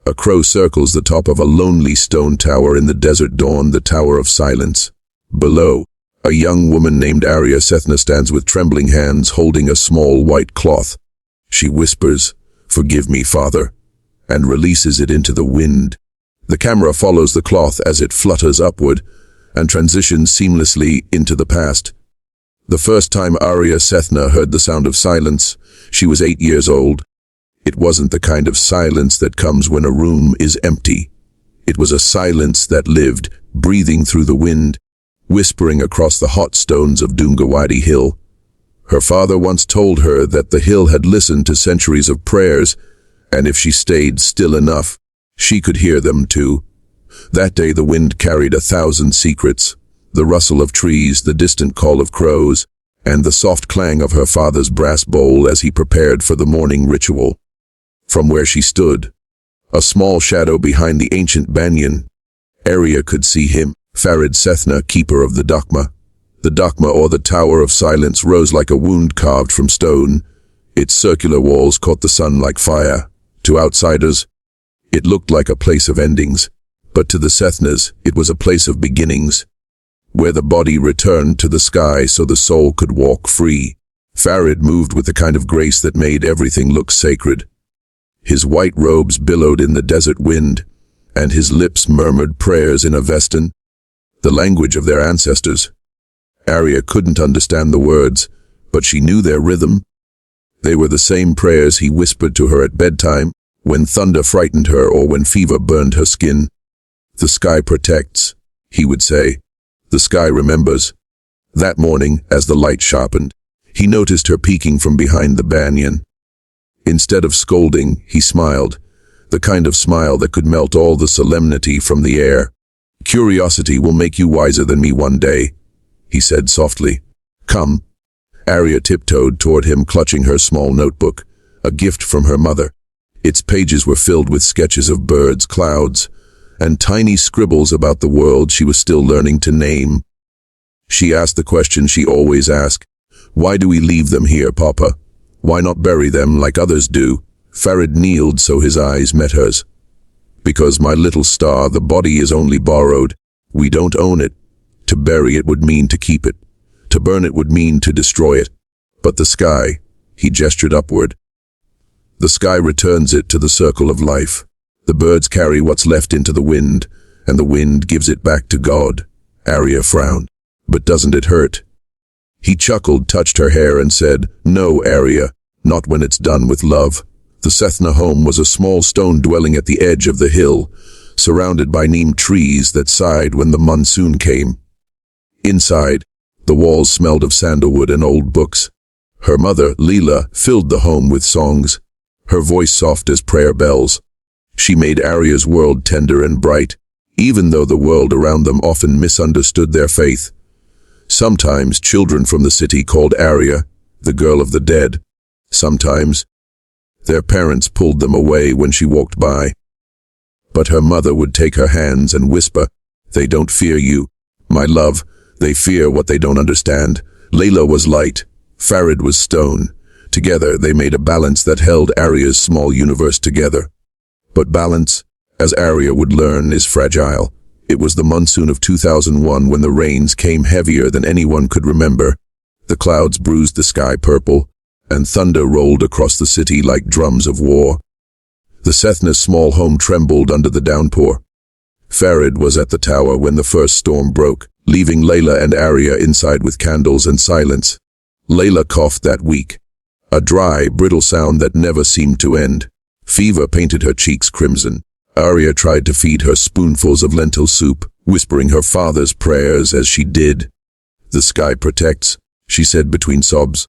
A crow circles the top of a lonely stone tower in the desert dawn, the Tower of Silence. Below, a young woman named Arya Sethna stands with trembling hands holding a small white cloth. She whispers, "Forgive me, Father," and releases it into the wind. The camera follows the cloth as it flutters upward and transitions seamlessly into the past. The first time Arya Sethna heard the sound of silence, she was 8 years old. It wasn't the kind of silence that comes when a room is empty. It was a silence that lived, breathing through the wind, whispering across the hot stones of Dungawadi Hill. Her father once told her that the hill had listened to centuries of prayers, and if she stayed still enough, she could hear them too. That day the wind carried 1,000 secrets, the rustle of trees, the distant call of crows, and the soft clang of her father's brass bowl as he prepared for the morning ritual. From where she stood, a small shadow behind the ancient banyan, Arya could see him, Farid Sethna, keeper of the Dakma. The Dakma, or the Tower of Silence, rose like a wound carved from stone. Its circular walls caught the sun like fire. To outsiders, it looked like a place of endings, but to the Sethnas, it was a place of beginnings, where the body returned to the sky so the soul could walk free. Farid moved with the kind of grace that made everything look sacred. His white robes billowed in the desert wind, and his lips murmured prayers in Avestan, the language of their ancestors. Arya couldn't understand the words, but she knew their rhythm. They were the same prayers he whispered to her at bedtime, when thunder frightened her or when fever burned her skin. "The sky protects," he would say. "The sky remembers." That morning, as the light sharpened, he noticed her peeking from behind the banyan. Instead of scolding, he smiled, the kind of smile that could melt all the solemnity from the air. "Curiosity will make you wiser than me one day," he said softly. "Come." Arya tiptoed toward him, clutching her small notebook, a gift from her mother. Its pages were filled with sketches of birds, clouds, and tiny scribbles about the world she was still learning to name. She asked the question she always asked, "Why do we leave them here, Papa? Why not bury them like others do?" Farid kneeled so his eyes met hers. "Because, my little star, the body is only borrowed. We don't own it. To bury it would mean to keep it. To burn it would mean to destroy it. But the sky," he gestured upward, "the sky returns it to the circle of life. The birds carry what's left into the wind, and the wind gives it back to God." Arya frowned. "But doesn't it hurt?" He chuckled, touched her hair, and said, "No, Arya, not when it's done with love." The Sethna home was a small stone dwelling at the edge of the hill, surrounded by neem trees that sighed when the monsoon came. Inside, the walls smelled of sandalwood and old books. Her mother, Leela, filled the home with songs, her voice soft as prayer bells. She made Arya's world tender and bright, even though the world around them often misunderstood their faith. Sometimes children from the city called Arya the girl of the dead. Sometimes their parents pulled them away when she walked by. But her mother would take her hands and whisper, "They don't fear you, my love. They fear what they don't understand." Leela was light, Farid was stone. Together they made a balance that held Arya's small universe together. But balance, as Arya would learn, is fragile. It was the monsoon of 2001 when the rains came heavier than anyone could remember. The clouds bruised the sky purple, and thunder rolled across the city like drums of war. The Sethna's small home trembled under the downpour. Farid was at the tower when the first storm broke, leaving Layla and Arya inside with candles and silence. Layla coughed that week, a dry, brittle sound that never seemed to end. Fever painted her cheeks crimson. Arya tried to feed her spoonfuls of lentil soup, whispering her father's prayers as she did. "The sky protects," she said between sobs.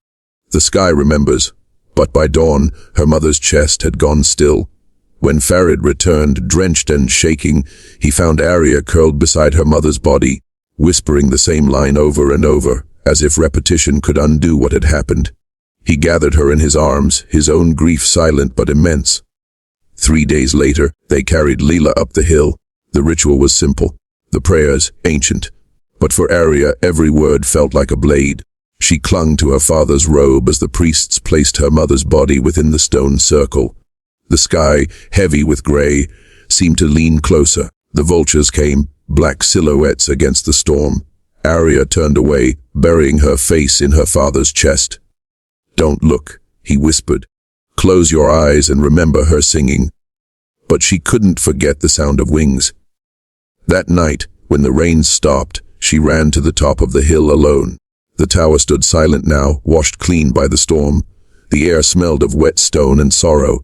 "The sky remembers." But by dawn, her mother's chest had gone still. When Farid returned, drenched and shaking, he found Arya curled beside her mother's body, whispering the same line over and over, as if repetition could undo what had happened. He gathered her in his arms, his own grief silent but immense. 3 days later, they carried Leela up the hill. The ritual was simple, the prayers ancient. But for Arya, every word felt like a blade. She clung to her father's robe as the priests placed her mother's body within the stone circle. The sky, heavy with gray, seemed to lean closer. The vultures came, black silhouettes against the storm. Arya turned away, burying her face in her father's chest. "Don't look," he whispered. "Close your eyes and remember her singing." But she couldn't forget the sound of wings. That night, when the rain stopped, she ran to the top of the hill alone. The tower stood silent now, washed clean by the storm. The air smelled of wet stone and sorrow.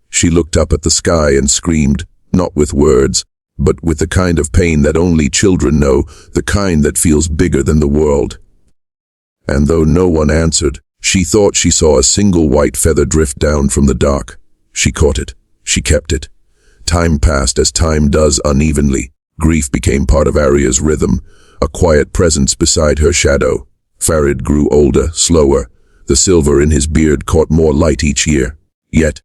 She looked up at the sky and screamed, not with words, but with the kind of pain that only children know, the kind that feels bigger than the world. And though no one answered, she thought she saw a single white feather drift down from the dark. She caught it. She kept it. Time passed as time does unevenly. Grief became part of Arya's rhythm, a quiet presence beside her shadow. Farid grew older, slower. The silver in his beard caught more light each year. Yet,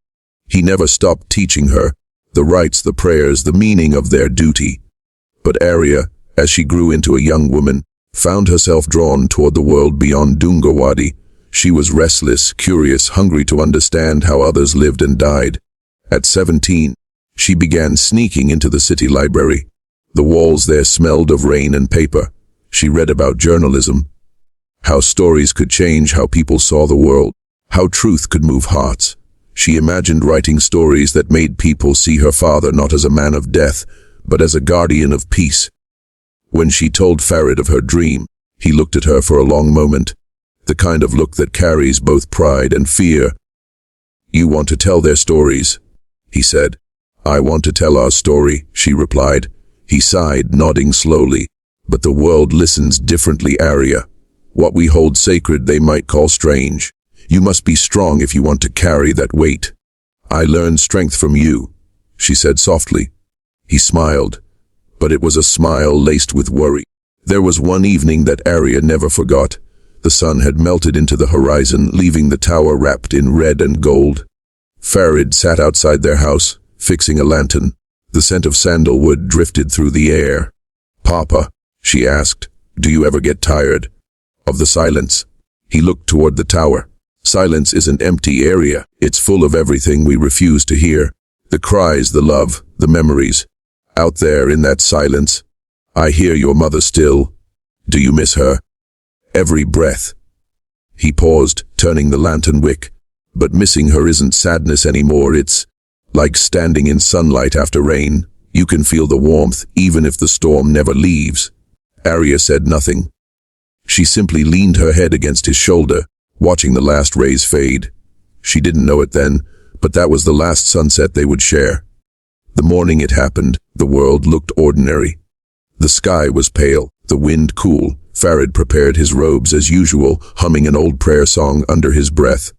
he never stopped teaching her the rites, the prayers, the meaning of their duty. But Arya, as she grew into a young woman, found herself drawn toward the world beyond Dungawadi. She was restless, curious, hungry to understand how others lived and died. At 17, she began sneaking into the city library. The walls there smelled of rain and paper. She read about journalism, how stories could change how people saw the world, how truth could move hearts. She imagined writing stories that made people see her father not as a man of death, but as a guardian of peace. When she told Farid of her dream, he looked at her for a long moment, the kind of look that carries both pride and fear. "You want to tell their stories," he said. "I want to tell our story," she replied. He sighed, nodding slowly. "But the world listens differently, Arya. What we hold sacred they might call strange. You must be strong if you want to carry that weight." "I learned strength from you," she said softly. He smiled, but it was a smile laced with worry. There was one evening that Arya never forgot. The sun had melted into the horizon, leaving the tower wrapped in red and gold. Farid sat outside their house, fixing a lantern. The scent of sandalwood drifted through the air. "Papa," she asked, "do you ever get tired of the silence?" He looked toward the tower. Silence is an empty area. It's full of everything we refuse to hear. The cries, the love, the memories. Out there in that silence, I hear your mother still. Do you miss her? Every breath. He paused, turning the lantern wick. But missing her isn't sadness anymore. It's like standing in sunlight after rain. You can feel the warmth even if the storm never leaves. Arya said nothing. She simply leaned her head against his shoulder, watching the last rays fade. She didn't know it then, but that was the last sunset they would share. The morning it happened, the world looked ordinary. The sky was pale, the wind cool. Farid prepared his robes as usual, humming an old prayer song under his breath.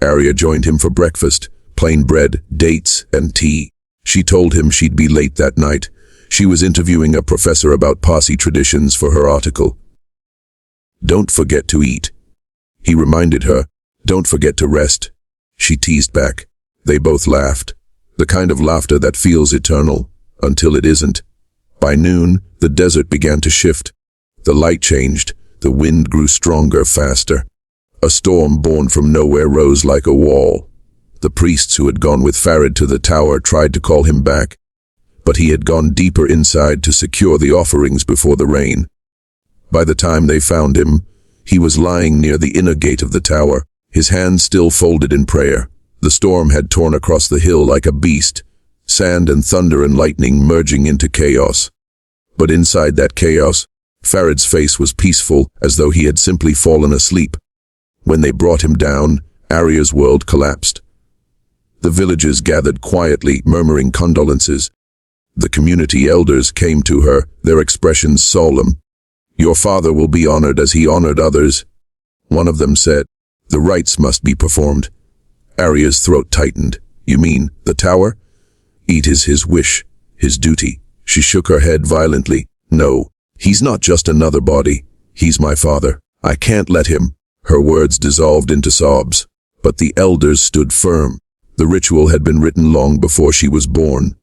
Arya joined him for breakfast, plain bread, dates, and tea. She told him she'd be late that night. She was interviewing a professor about Parsi traditions for her article. "Don't forget to eat," he reminded her. "Don't forget to rest." She teased back. They both laughed, the kind of laughter that feels eternal, until it isn't. By noon, the desert began to shift. The light changed, the wind grew stronger, faster. A storm born from nowhere rose like a wall. The priests who had gone with Farid to the tower tried to call him back, but he had gone deeper inside to secure the offerings before the rain. By the time they found him, he was lying near the inner gate of the tower, his hands still folded in prayer. The storm had torn across the hill like a beast, sand and thunder and lightning merging into chaos. But inside that chaos, Farid's face was peaceful, as though he had simply fallen asleep. When they brought him down, Arya's world collapsed. The villagers gathered quietly, murmuring condolences. The community elders came to her, their expressions solemn. "Your father will be honored as he honored others." One of them said, "The rites must be performed." Arya's throat tightened. "You mean, the tower?" "It is his wish, his duty." She shook her head violently. "No, he's not just another body. He's my father. I can't let him." Her words dissolved into sobs. But the elders stood firm. The ritual had been written long before she was born.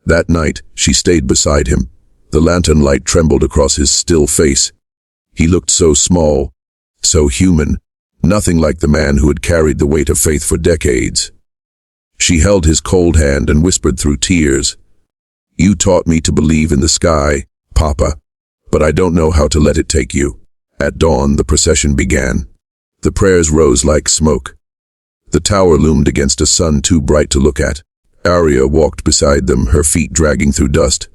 That night, she stayed beside him. The lantern light trembled across his still face. He looked so small, so human, nothing like the man who had carried the weight of faith for decades. She held his cold hand and whispered through tears, "You taught me to believe in the sky, Papa, but I don't know how to let it take you." At dawn, the procession began. The prayers rose like smoke. The tower loomed against a sun too bright to look at. Arya walked beside them, her feet dragging through dust.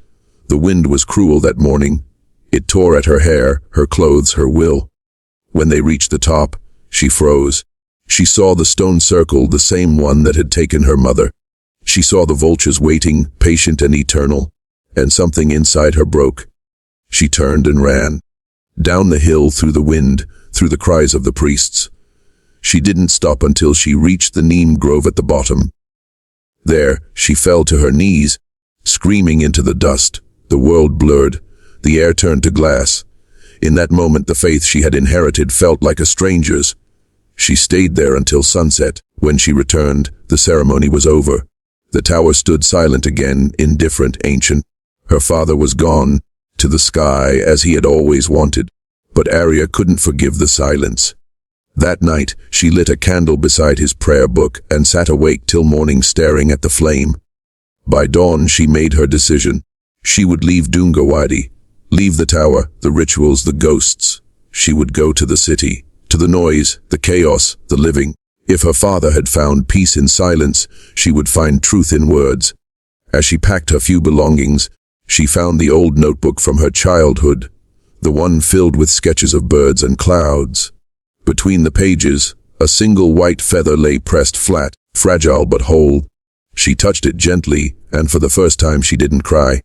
The wind was cruel that morning. It tore at her hair, her clothes, her will. When they reached the top, she froze. She saw the stone circle, the same one that had taken her mother. She saw the vultures waiting, patient and eternal, and something inside her broke. She turned and ran. Down the hill, through the wind, through the cries of the priests. She didn't stop until she reached the neem grove at the bottom. There, she fell to her knees, screaming into the dust. The world blurred. The air turned to glass. In that moment, the faith she had inherited felt like a stranger's. She stayed there until sunset. When she returned, the ceremony was over. The tower stood silent again, indifferent, ancient. Her father was gone, to the sky as he had always wanted. But Arya couldn't forgive the silence. That night, she lit a candle beside his prayer book and sat awake till morning staring at the flame. By dawn, she made her decision. She would leave Dungawadi, leave the tower, the rituals, the ghosts. She would go to the city, to the noise, the chaos, the living. If her father had found peace in silence, she would find truth in words. As she packed her few belongings, she found the old notebook from her childhood, the one filled with sketches of birds and clouds. Between the pages, a single white feather lay pressed flat, fragile but whole. She touched it gently, and for the first time she didn't cry.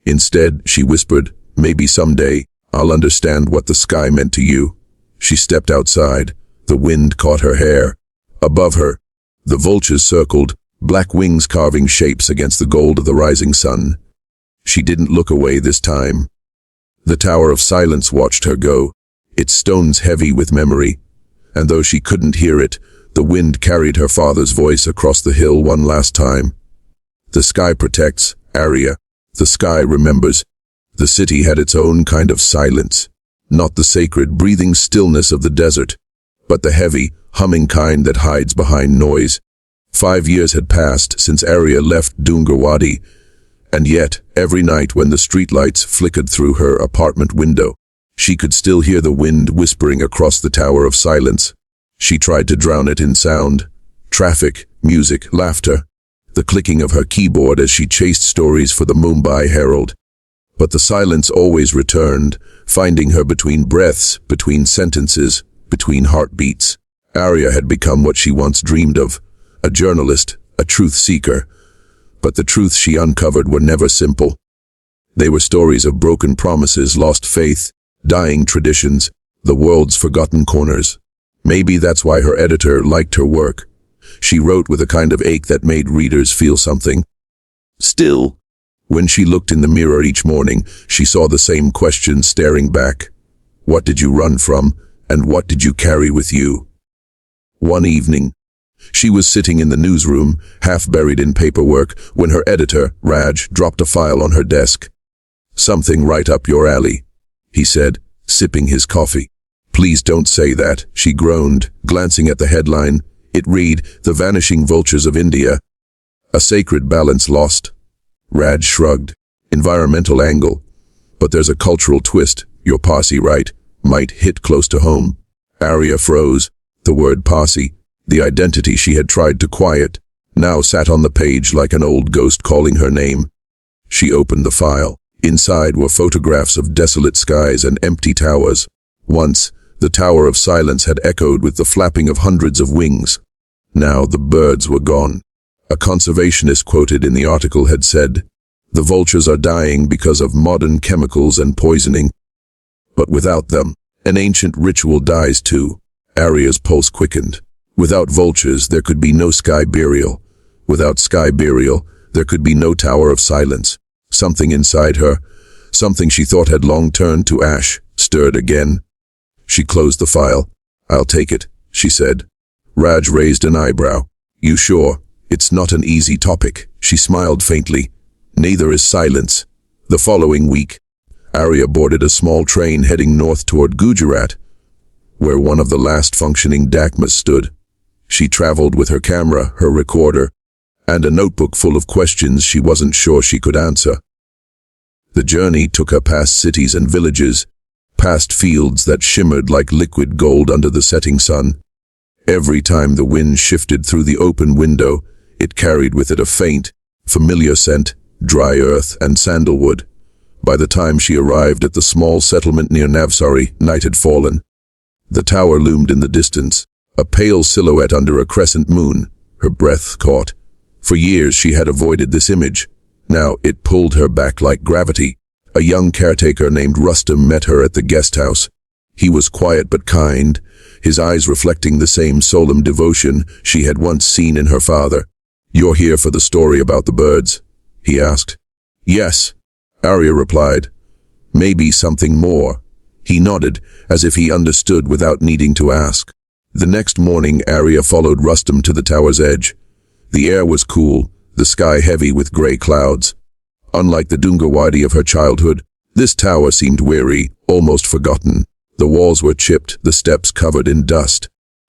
Instead, she whispered, "Maybe someday, I'll understand what the sky meant to you." She stepped outside. The wind caught her hair. Above her, the vultures circled, black wings carving shapes against the gold of the rising sun. She didn't look away this time. The Tower of Silence watched her go, its stones heavy with memory, and though she couldn't hear it, the wind carried her father's voice across the hill one last time. The sky protects, Arya. The sky remembers. The city had its own kind of silence, not the sacred, breathing stillness of the desert, but the heavy, humming kind that hides behind noise. 5 years had passed since Arya left Dungawadi, and yet, every night when the streetlights flickered through her apartment window, she could still hear the wind whispering across the Tower of Silence. She tried to drown it in sound, traffic, music, laughter, the clicking of her keyboard as she chased stories for the Mumbai Herald. But the silence always returned, finding her between breaths, between sentences, between heartbeats. Arya had become what she once dreamed of, a journalist, a truth seeker. But the truths she uncovered were never simple. They were stories of broken promises, lost faith, dying traditions, the world's forgotten corners. Maybe that's why her editor liked her work. She wrote with a kind of ache that made readers feel something. Still, when she looked in the mirror each morning, she saw the same question staring back. What did you run from, and what did you carry with you? One evening, she was sitting in the newsroom, half buried in paperwork, when her editor, Raj, dropped a file on her desk. "Something right up your alley," he said, sipping his coffee. "Please don't say that," she groaned, glancing at the headline. It read, "The Vanishing Vultures of India. A Sacred Balance Lost." Raj shrugged. "Environmental angle. But there's a cultural twist. Your Parsi, right? Might hit close to home." Arya froze. The word Parsi, the identity she had tried to quiet, now sat on the page like an old ghost calling her name. She opened the file. Inside were photographs of desolate skies and empty towers. Once, the Tower of Silence had echoed with the flapping of hundreds of wings. Now the birds were gone. A conservationist quoted in the article had said, "The vultures are dying because of modern chemicals and poisoning." But without them, an ancient ritual dies too. Arya's pulse quickened. Without vultures, there could be no sky burial. Without sky burial, there could be no Tower of Silence. Something inside her, something she thought had long turned to ash, stirred again. She closed the file. "I'll take it," she said. Raj raised an eyebrow. "You sure? It's not an easy topic." She smiled faintly. "Neither is silence." The following week, Arya boarded a small train heading north toward Gujarat, where one of the last functioning dakmas stood. She traveled with her camera, her recorder. and a notebook full of questions she wasn't sure she could answer. The journey took her past cities and villages, past fields that shimmered like liquid gold under the setting sun. Every time the wind shifted through the open window, it carried with it a faint, familiar scent, dry earth and sandalwood. By the time she arrived at the small settlement near Navsari, night had fallen. The tower loomed in the distance, a pale silhouette under a crescent moon. Her breath caught. For years she had avoided this image. Now it pulled her back like gravity. A young caretaker named Rustam met her at the guest house. He was quiet but kind, his eyes reflecting the same solemn devotion she had once seen in her father. "You're here for the story about the birds?" he asked. "Yes," Arya replied. "Maybe something more." He nodded, as if he understood without needing to ask. The next morning, Arya followed Rustam to the tower's edge. The air was cool, the sky heavy with grey clouds. Unlike the Dungawadi of her childhood, this tower seemed weary, almost forgotten. The walls were chipped, the steps covered in dust.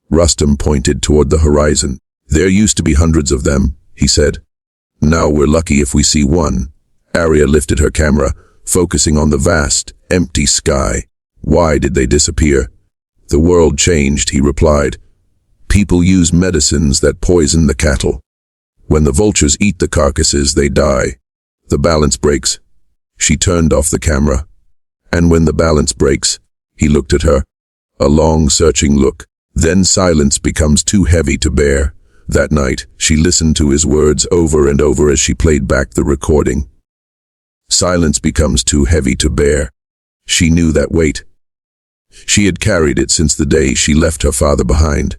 Rustam pointed toward the horizon. "There used to be hundreds of them," he said. "Now we're lucky if we see one." Arya lifted her camera, focusing on the vast, empty sky. "Why did they disappear?" "The world changed," he replied. "People use medicines that poison the cattle. When the vultures eat the carcasses, they die. The balance breaks." She turned off the camera. "And when the balance breaks," he looked at her. A long, searching look. "Then silence becomes too heavy to bear." That night, she listened to his words over and over as she played back the recording. Silence becomes too heavy to bear. She knew that weight. She had carried it since the day she left her father behind.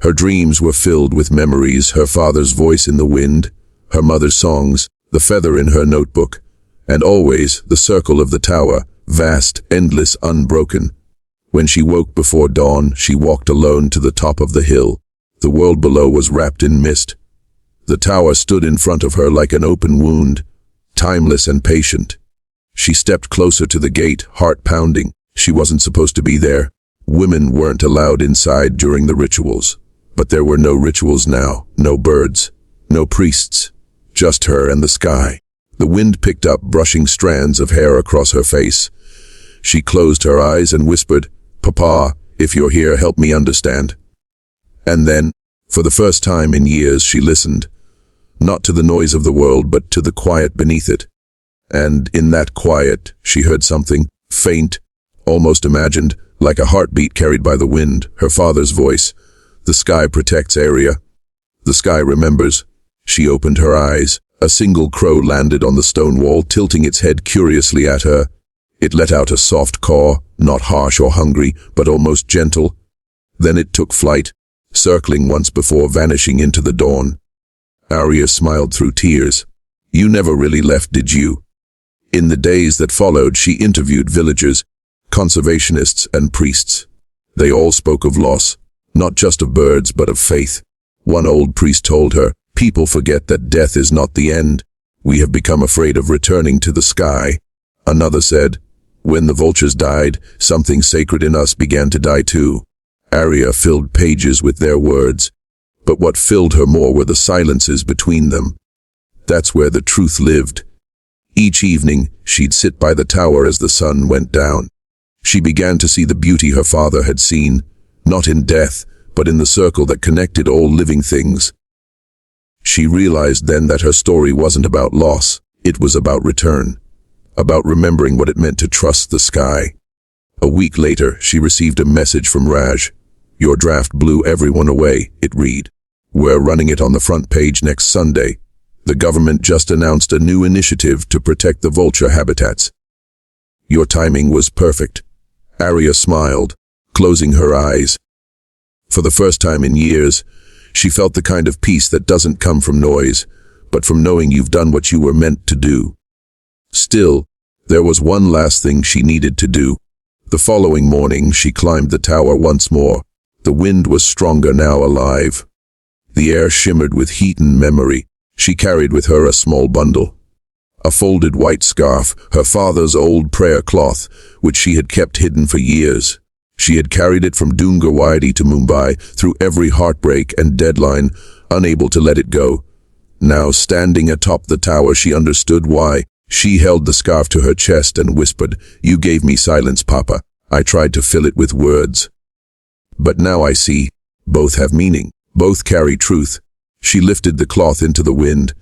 Her dreams were filled with memories, her father's voice in the wind, her mother's songs, the feather in her notebook, and always the circle of the tower, vast, endless, unbroken. When she woke before dawn, she walked alone to the top of the hill. The world below was wrapped in mist. The tower stood in front of her like an open wound, timeless and patient. She stepped closer to the gate, heart pounding. She wasn't supposed to be there. Women weren't allowed inside during the rituals. But there were no rituals now, no birds, no priests, just her and the sky. The wind picked up, brushing strands of hair across her face. She closed her eyes and whispered, "Papa, if you're here, help me understand." And then, for the first time in years, she listened, not to the noise of the world, but to the quiet beneath it. And in that quiet, she heard something, faint, almost imagined, like a heartbeat carried by the wind, her father's voice. "The sky protects Arya. The sky remembers." She opened her eyes. A single crow landed on the stone wall, tilting its head curiously at her. It let out a soft caw, not harsh or hungry, but almost gentle. Then it took flight, circling once before vanishing into the dawn. Arya smiled through tears. "You never really left, did you?" In the days that followed, she interviewed villagers, conservationists and priests. They all spoke of loss, not just of birds, but of faith. One old priest told her, "People forget that death is not the end. We have become afraid of returning to the sky." Another said, "When the vultures died, something sacred in us began to die too." Arya filled pages with their words, but what filled her more were the silences between them. That's where the truth lived. Each evening, she'd sit by the tower as the sun went down. She began to see the beauty her father had seen, not in death, but in the circle that connected all living things. She realized then that her story wasn't about loss, it was about return, about remembering what it meant to trust the sky. A week later, she received a message from Raj. "Your draft blew everyone away," it read. "We're running it on the front page next Sunday. The government just announced a new initiative to protect the vulture habitats." "Your timing was perfect." Arya smiled, closing her eyes. For the first time in years, she felt the kind of peace that doesn't come from noise, but from knowing you've done what you were meant to do. Still, there was one last thing she needed to do. The following morning, she climbed the tower once more. The wind was stronger now, alive. The air shimmered with heat and memory. She carried with her a small bundle. A folded white scarf, her father's old prayer cloth, which she had kept hidden for years. She had carried it from Dungawadi to Mumbai, through every heartbreak and deadline, unable to let it go. Now, standing atop the tower, she understood why. She held the scarf to her chest and whispered, "You gave me silence, Papa. I tried to fill it with words. But now I see, both have meaning. Both carry truth." She lifted the cloth into the wind.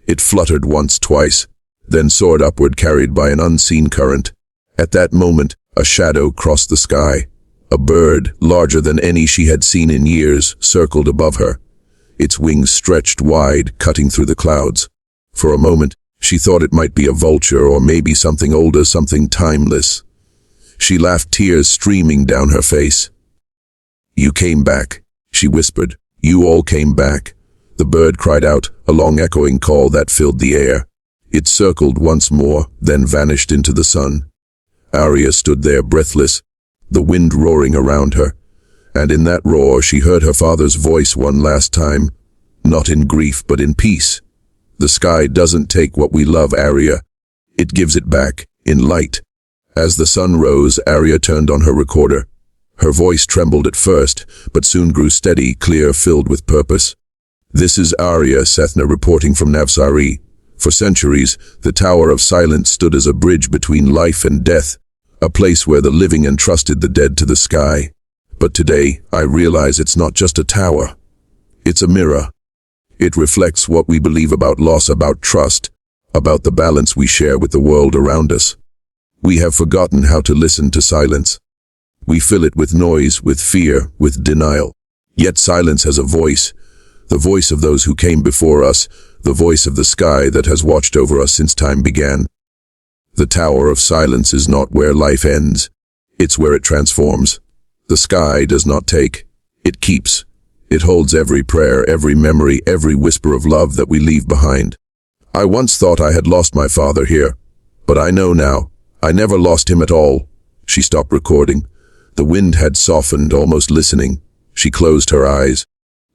It fluttered once, twice, then soared upward, carried by an unseen current. At that moment, a shadow crossed the sky. A bird, larger than any she had seen in years, circled above her. Its wings stretched wide, cutting through the clouds. For a moment, she thought it might be a vulture, or maybe something older, something timeless. She laughed, tears streaming down her face. "You came back," she whispered. "You all came back." The bird cried out, a long echoing call that filled the air. It circled once more, then vanished into the sun. Arya stood there breathless, the wind roaring around her. And in that roar she heard her father's voice one last time, not in grief but in peace. "The sky doesn't take what we love, Arya. It gives it back, in light." As the sun rose, Arya turned on her recorder. Her voice trembled at first, but soon grew steady, clear, filled with purpose. "This is Arya Sethna reporting from Navsari. For centuries, the Tower of Silence stood as a bridge between life and death, a place where the living entrusted the dead to the sky. But today, I realize it's not just a tower. It's a mirror. It reflects what we believe about loss, about trust, about the balance we share with the world around us. We have forgotten how to listen to silence. We fill it with noise, with fear, with denial. Yet silence has a voice, the voice of those who came before us, the voice of the sky that has watched over us since time began. The Tower of Silence is not where life ends. It's where it transforms. The sky does not take. It keeps. It holds every prayer, every memory, every whisper of love that we leave behind. I once thought I had lost my father here, but I know now, I never lost him at all. She stopped recording. The wind had softened, almost listening. She closed her eyes,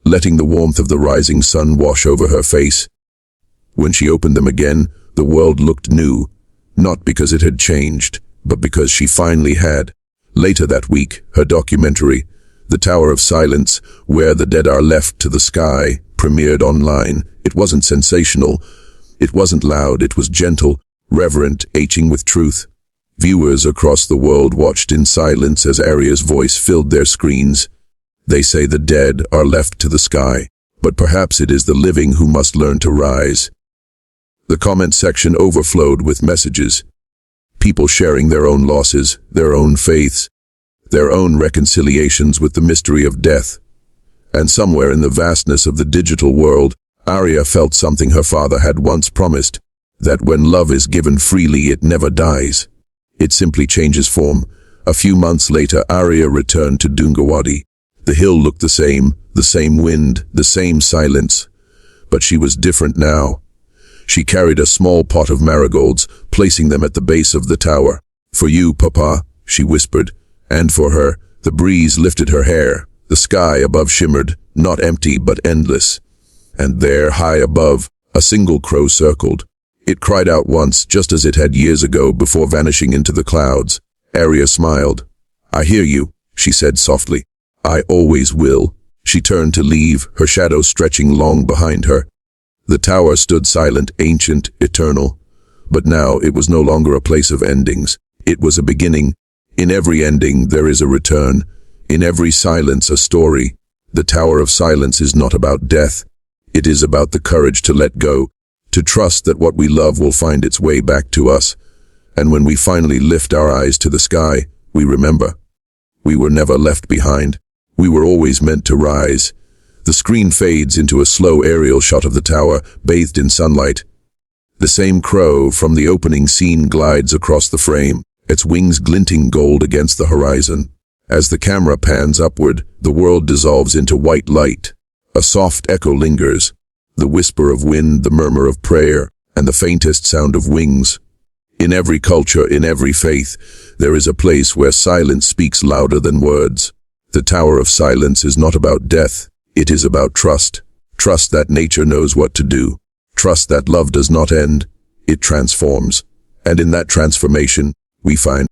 letting the warmth of the rising sun wash over her face. When she opened them again, the world looked new, not because it had changed, but because she finally had. Later that week, her documentary, The Tower of Silence, Where the Dead Are Left to the Sky, premiered online. It wasn't sensational. It wasn't loud. It was gentle, reverent, aching with truth. Viewers across the world watched in silence as Arya's voice filled their screens. They say the dead are left to the sky, but perhaps it is the living who must learn to rise. The comment section overflowed with messages. People sharing their own losses, their own faiths, their own reconciliations with the mystery of death. And somewhere in the vastness of the digital world, Arya felt something her father had once promised, that when love is given freely, it never dies. It simply changes form. A few months later, Arya returned to Dungawadi. The hill looked the same wind, the same silence. But she was different now. She carried a small pot of marigolds, placing them at the base of the tower. "For you, Papa," she whispered, and for her. The breeze lifted her hair. The sky above shimmered, not empty but endless. And there, high above, a single crow circled. It cried out once, just as it had years ago, before vanishing into the clouds. Arya smiled. "I hear you," she said softly. "I always will." She turned to leave, her shadow stretching long behind her. The tower stood silent, ancient, eternal. But now it was no longer a place of endings. It was a beginning. In every ending there is a return. In every silence a story. The Tower of Silence is not about death. It is about the courage to let go, to trust that what we love will find its way back to us. And when we finally lift our eyes to the sky, we remember. We were never left behind. We were always meant to rise. The screen fades into a slow aerial shot of the tower, bathed in sunlight. The same crow from the opening scene glides across the frame, its wings glinting gold against the horizon. As the camera pans upward, the world dissolves into white light. A soft echo lingers, the whisper of wind, the murmur of prayer, and the faintest sound of wings. In every culture, in every faith, there is a place where silence speaks louder than words. The Tower of Silence is not about death. It is about trust. Trust that nature knows what to do. Trust that love does not end. It transforms. And in that transformation, we find